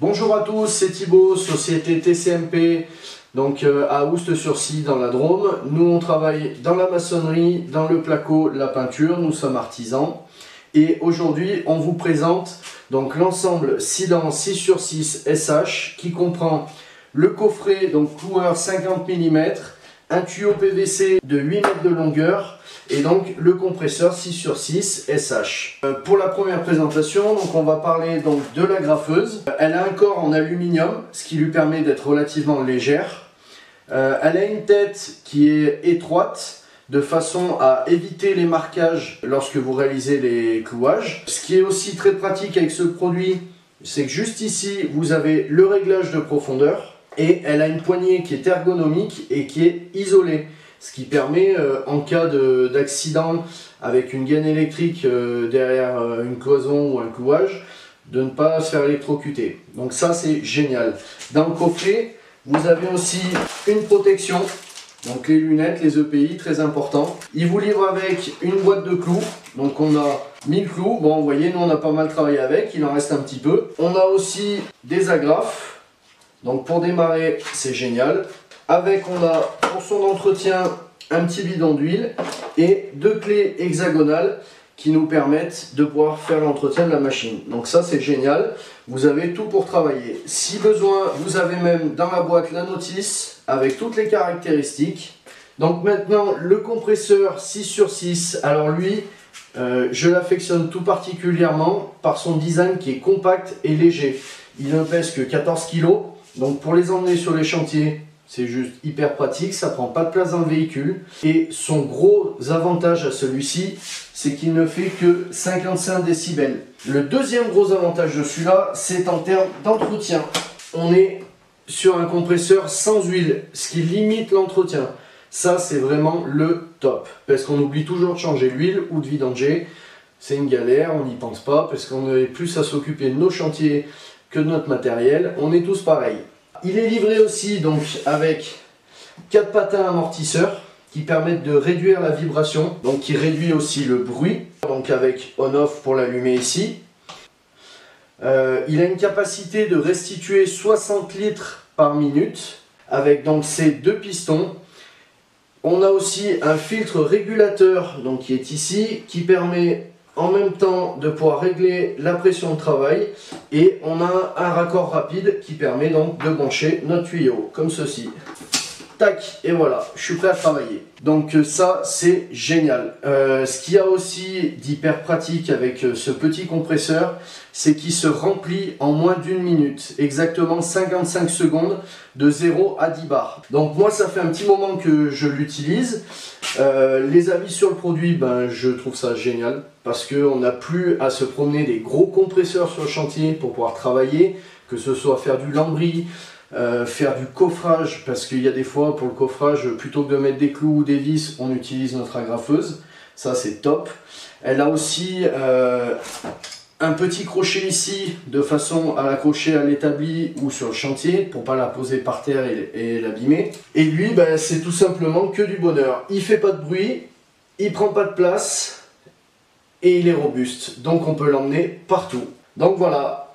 Bonjour à tous, c'est Thibaut, société TCMP, donc à Oust-sur-Scie dans la Drôme. Nous on travaille dans la maçonnerie, dans le placo, la peinture, nous sommes artisans. Et aujourd'hui on vous présente donc l'ensemble Sidan 6x6 SH qui comprend le coffret, donc cloueur 50 mm, un tuyau PVC de 8 mètres de longueur et donc le compresseur 6x6 SH. Pour la première présentation, donc on va parler donc de la graffeuse. Elle a un corps en aluminium, ce qui lui permet d'être relativement légère. Elle a une tête qui est étroite, de façon à éviter les marquages lorsque vous réalisez les clouages. Ce qui est aussi très pratique avec ce produit, c'est que juste ici, vous avez le réglage de profondeur. Et elle a une poignée qui est ergonomique et qui est isolée. Ce qui permet, en cas d'accident avec une gaine électrique derrière une cloison ou un clouage, de ne pas se faire électrocuter. Donc ça c'est génial. Dans le coffret, vous avez aussi une protection. Donc les lunettes, les EPI, très important. Il vous livre avec une boîte de clous. Donc on a 1000 clous. Bon, vous voyez, nous on a pas mal travaillé avec. Il en reste un petit peu. On a aussi des agrafes. Donc pour démarrer, c'est génial. Avec, on a pour son entretien un petit bidon d'huile et deux clés hexagonales qui nous permettent de pouvoir faire l'entretien de la machine. Donc ça c'est génial, vous avez tout pour travailler. Si besoin, vous avez même dans la boîte la notice avec toutes les caractéristiques. Donc maintenant le compresseur 6x6, alors lui je l'affectionne tout particulièrement par son design qui est compact et léger. Il ne pèse que 14 kg, donc pour les emmener sur les chantiers, c'est juste hyper pratique, ça prend pas de place dans le véhicule. Et son gros avantage à celui-ci, c'est qu'il ne fait que 55 décibels. Le deuxième gros avantage de celui-là, c'est en termes d'entretien. On est sur un compresseur sans huile, ce qui limite l'entretien. Ça, c'est vraiment le top. Parce qu'on oublie toujours de changer l'huile ou de vidanger. C'est une galère, on n'y pense pas, parce qu'on est plus à s'occuper de nos chantiers que de notre matériel. On est tous pareils. Il est livré aussi donc avec 4 patins amortisseurs qui permettent de réduire la vibration, donc qui réduit aussi le bruit, donc avec on-off pour l'allumer ici. Il a une capacité de restituer 60 litres par minute avec donc ces deux pistons. On a aussi un filtre régulateur donc qui est ici, qui permet en même temps de pouvoir régler la pression de travail, et on a un raccord rapide qui permet donc de brancher notre tuyau comme ceci. Tac, et voilà, je suis prêt à travailler. Donc ça c'est génial. Ce qu'il y a aussi d'hyper pratique avec ce petit compresseur, c'est qu'il se remplit en moins d'une minute, exactement 55 secondes de 0 à 10 bars. Donc moi ça fait un petit moment que je l'utilise. Les avis sur le produit, ben, je trouve ça génial parce qu'on n'a plus à se promener des gros compresseurs sur le chantier pour pouvoir travailler, que ce soit faire du lambris, faire du coffrage, parce qu'il y a des fois pour le coffrage, plutôt que de mettre des clous ou des vis, on utilise notre agrafeuse. Ça c'est top. Elle a aussi un petit crochet ici de façon à l'accrocher à l'établi ou sur le chantier pour pas la poser par terre et l'abîmer. Et lui, ben, c'est tout simplement que du bonheur. Il fait pas de bruit, il prend pas de place et il est robuste. Donc on peut l'emmener partout. Donc voilà.